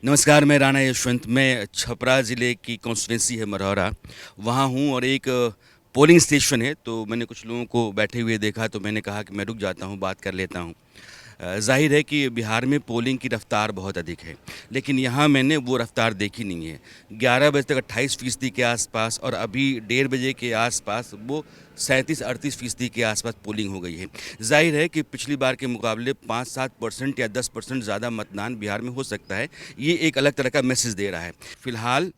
नमस्कार, मैं राणा यशवंत। मैं छपरा ज़िले की कॉन्स्टिट्यूंसी है मरौरा, वहाँ हूँ और एक पोलिंग स्टेशन है। तो मैंने कुछ लोगों को बैठे हुए देखा तो मैंने कहा कि मैं रुक जाता हूँ, बात कर लेता हूँ। ज़ाहिर है कि बिहार में पोलिंग की रफ़्तार बहुत अधिक है, लेकिन यहाँ मैंने वो रफ़्तार देखी नहीं है। 11 बजे तक 28% के आसपास और अभी 1:30 बजे के आसपास वो 37-38% के आसपास पोलिंग हो गई है। ज़ाहिर है कि पिछली बार के मुकाबले 5-7% या 10% ज़्यादा मतदान बिहार में हो सकता है। ये एक अलग तरह का मैसेज दे रहा है। फ़िलहाल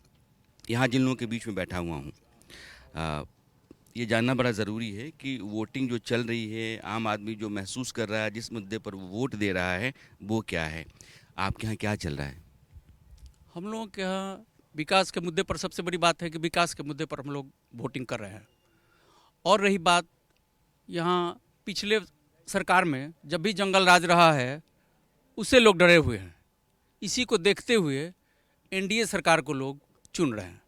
यहाँ जिन लोगों के बीच में बैठा हुआ हूँ, अ, ये जानना बड़ा ज़रूरी है कि वोटिंग जो चल रही है, आम आदमी जो महसूस कर रहा है, जिस मुद्दे पर वो वोट दे रहा है, वो क्या है? आपके यहाँ क्या चल रहा है? हम लोगों के यहाँ विकास के मुद्दे पर सबसे बड़ी बात है कि विकास के मुद्दे पर हम लोग वोटिंग कर रहे हैं। और रही बात यहाँ पिछले सरकार में जब भी जंगल राज रहा है उससे लोग डरे हुए हैं। इसी को देखते हुए एनडीए सरकार को लोग चुन रहे हैं।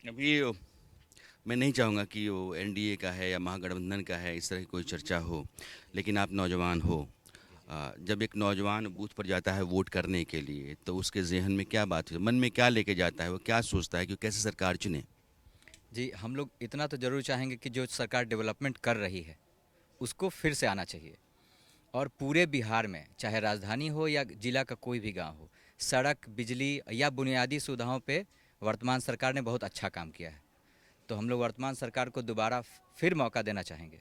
अभी मैं नहीं चाहूँगा कि वो एनडीए का है या महागठबंधन का है, इस तरह की कोई चर्चा हो, लेकिन आप नौजवान हो। जब एक नौजवान बूथ पर जाता है वोट करने के लिए, तो उसके ज़हन में क्या बात है, मन में क्या लेके जाता है, वो क्या सोचता है कि कैसे सरकार चुने? जी, हम लोग इतना तो ज़रूर चाहेंगे कि जो सरकार डेवलपमेंट कर रही है, उसको फिर से आना चाहिए। और पूरे बिहार में, चाहे राजधानी हो या जिला का कोई भी गांव हो, सड़क, बिजली या बुनियादी सुविधाओं पे वर्तमान सरकार ने बहुत अच्छा काम किया है। तो हम लोग वर्तमान सरकार को दोबारा फिर मौका देना चाहेंगे।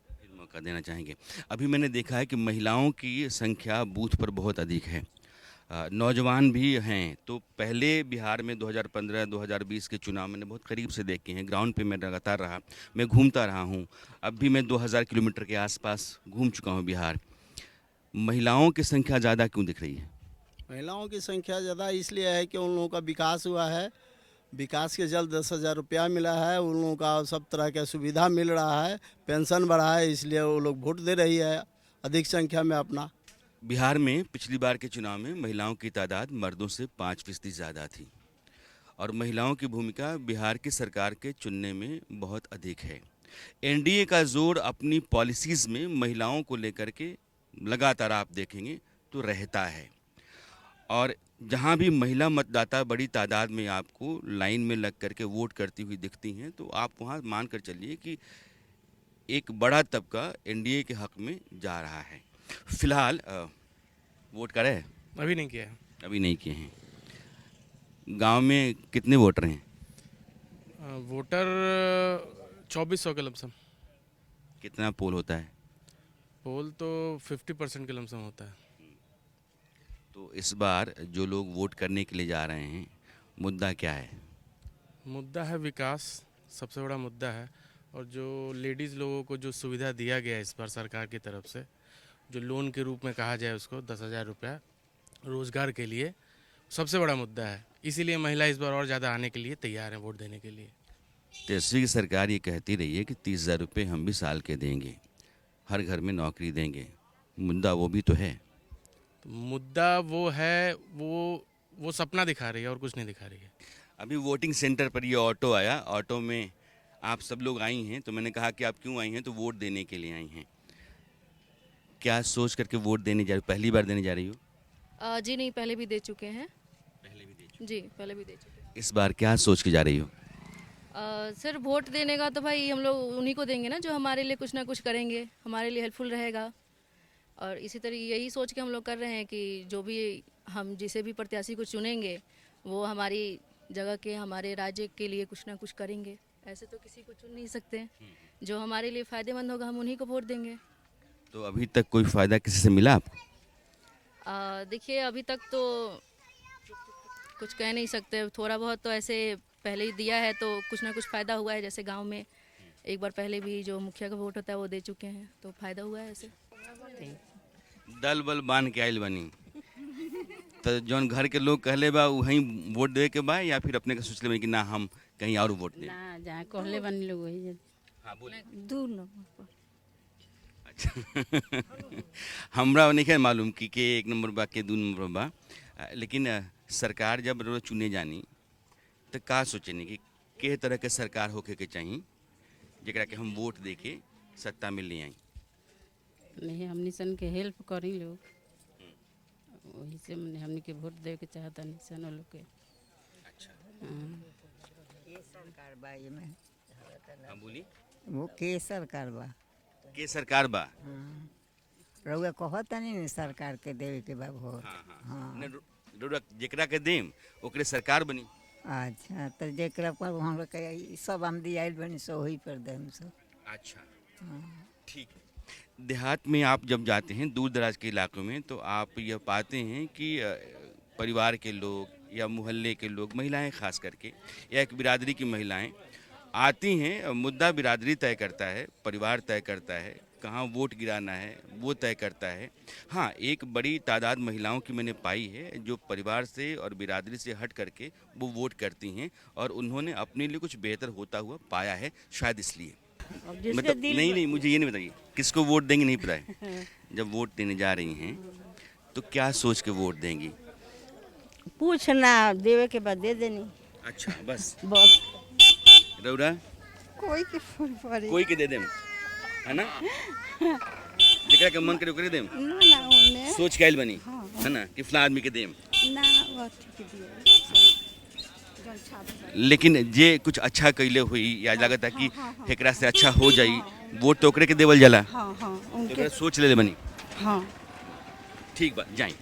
फिर मौका देना चाहेंगे। अभी मैंने देखा है कि महिलाओं की संख्या बूथ पर बहुत अधिक है। नौजवान भी हैं। तो पहले बिहार में 2015-2020 के चुनाव मैंने बहुत करीब से देखे हैं। ग्राउंड पे मैं लगातार रहा, मैं घूमता रहा हूँ। अब भी मैं 2000 किलोमीटर के आसपास घूम चुका हूँ बिहार। महिलाओं की संख्या ज़्यादा क्यों दिख रही है? महिलाओं की संख्या ज़्यादा इसलिए है कि उन लोगों का विकास हुआ है। विकास के जल्द 10,000 रुपया मिला है, उन लोगों का सब तरह का सुविधा मिल रहा है, पेंशन बढ़ा है, इसलिए वो लोग वोट दे रही है अधिक संख्या में अपना। बिहार में पिछली बार के चुनाव में महिलाओं की तादाद मर्दों से 5% ज़्यादा थी और महिलाओं की भूमिका बिहार की सरकार के चुनने में बहुत अधिक है। एनडीए का जोर अपनी पॉलिसीज़ में महिलाओं को लेकर के लगातार आप देखेंगे तो रहता है। और जहाँ भी महिला मतदाता बड़ी तादाद में आपको लाइन में लग करके वोट करती हुई दिखती हैं, तो आप वहाँ मान कर चलिए कि एक बड़ा तबका एनडीए के हक में जा रहा है। फिलहाल वोट करें? अभी नहीं किया है। अभी नहीं किए हैं। गांव में कितने वोटर हैं? वोटर 2400 के लमसम। कितना पोल होता है? पोल तो 50% के लमसम होता है। तो इस बार जो लोग वोट करने के लिए जा रहे हैं, मुद्दा क्या है? मुद्दा है विकास, सबसे बड़ा मुद्दा है। और जो लेडीज़ लोगों को जो सुविधा दिया गया है इस बार सरकार की तरफ से, जो लोन के रूप में कहा जाए उसको 10,000 रुपया रोज़गार के लिए, सबसे बड़ा मुद्दा है। इसीलिए महिला इस बार और ज़्यादा आने के लिए तैयार हैं वोट देने के लिए। तेजस्वी की सरकार ये कहती रही है कि 30,000 रुपये हम भी साल के देंगे, हर घर में नौकरी देंगे। मुद्दा वो भी तो है। तो मुद्दा वो है, वो सपना दिखा रही है और कुछ नहीं दिखा रही है। अभी वोटिंग सेंटर पर ये ऑटो आया, ऑटो में आप सब लोग आई हैं, तो मैंने कहा कि आप क्यों आई हैं, तो वोट देने के लिए आई हैं। क्या सोच करके वोट देने जा रही हो? पहली बार देने जा रही हो? जी नहीं, पहले भी दे चुके हैं। पहले भी दे चुकी। जी, पहले भी दे चुके हैं। इस बार क्या सोच के जा रही हो? सर वोट देने का तो भाई हम लोग उन्हीं को देंगे ना जो हमारे लिए कुछ ना कुछ करेंगे, हमारे लिए हेल्पफुल रहेगा। और इसी तरह यही सोच के हम लोग कर रहे हैं कि जो भी हम जिसे भी प्रत्याशी को चुनेंगे वो हमारी जगह के, हमारे राज्य के लिए कुछ ना कुछ करेंगे। ऐसे तो किसी को चुन नहीं सकते। जो हमारे लिए फ़ायदेमंद होगा हम उन्हीं को वोट देंगे। तो अभी तक कोई फ़ायदा किसी से मिला आपको? देखिए अभी तक तो कुछ कह नहीं सकते, थोड़ा बहुत तो ऐसे पहले ही दिया है तो कुछ ना कुछ फ़ायदा हुआ है। जैसे गांव में एक बार पहले भी जो मुखिया का वोट होता है वो दे चुके हैं, तो फ़ायदा हुआ है ऐसे। दल बल बांध के आइल बनी। तो जौन घर के लोग कहले बा वहीं वोट दे के बा, या फिर अपने का सोच ले कि ना हम कहीं और वोट दें? ना जहाँ कहले बनी लोग वही जन। हाँ बोले। दू नंबर पर। अच्छा। हमरा नहीं मालूम कि के एक नंबर बा के दू नंबर बा। लेकिन सरकार जब रोज चुने जानी तो का सोचनी कि के तरह के सरकार होके के चाहिए जरा के हम वोट दे के सत्ता में ले आई? नहीं हमनी सन के हेल्प करी लोग, वही से मैंने हमने के वोट दे के चाहता नहीं सन लोग के। हाँ। के सरकार बा एमे हाँ बोली वो के सरकार बा के सरकार बा। रउआ कहत नहीं सरकार के देवे के बा वोट। हाँ हाँ हाँ ने रोड़ा जेकरा के देम ओकरे सरकार बनी। अच्छा तो जेकरा पर हम लोग के ई सब आमदी आइल बनी सो वही पर देम सब। अच्छा ठीक है। देहात में आप जब जाते हैं दूर दराज के इलाकों में तो आप यह पाते हैं कि परिवार के लोग या मोहल्ले के लोग महिलाएं खास करके या एक बिरादरी की महिलाएं आती हैं। मुद्दा बिरादरी तय करता है, परिवार तय करता है, कहाँ वोट गिराना है वो तय करता है। हाँ, एक बड़ी तादाद महिलाओं की मैंने पाई है जो परिवार से और बिरादरी से हट करके वो वोट करती हैं और उन्होंने अपने लिए कुछ बेहतर होता हुआ पाया है, शायद इसलिए। मतलब नहीं, मुझे ये नहीं बताइए किसको वोट देंगे नहीं पता है। जब वोट देने जा रही हैं तो क्या सोच के वोट देंगी? पूछना देवे के बाद दे देनी। अच्छा बस बहुत रउरा कोई के फूल पड़े कोई के दे देम है ना, जेकरा के मन करे ओकरे देम। ना ना उन्हें सोच के आइल बनी है ना कि फला आदमी के देम। ना वो ठीक दिए। लेकिन जे कुछ अच्छा कैले हुई या लगता कि एकरा से अच्छा हो जाई वोट तो ओकरे के देवल जाला। हाँ हाँ तो ओकरा सोच ले बनी। हाँ ठीक बा जाई।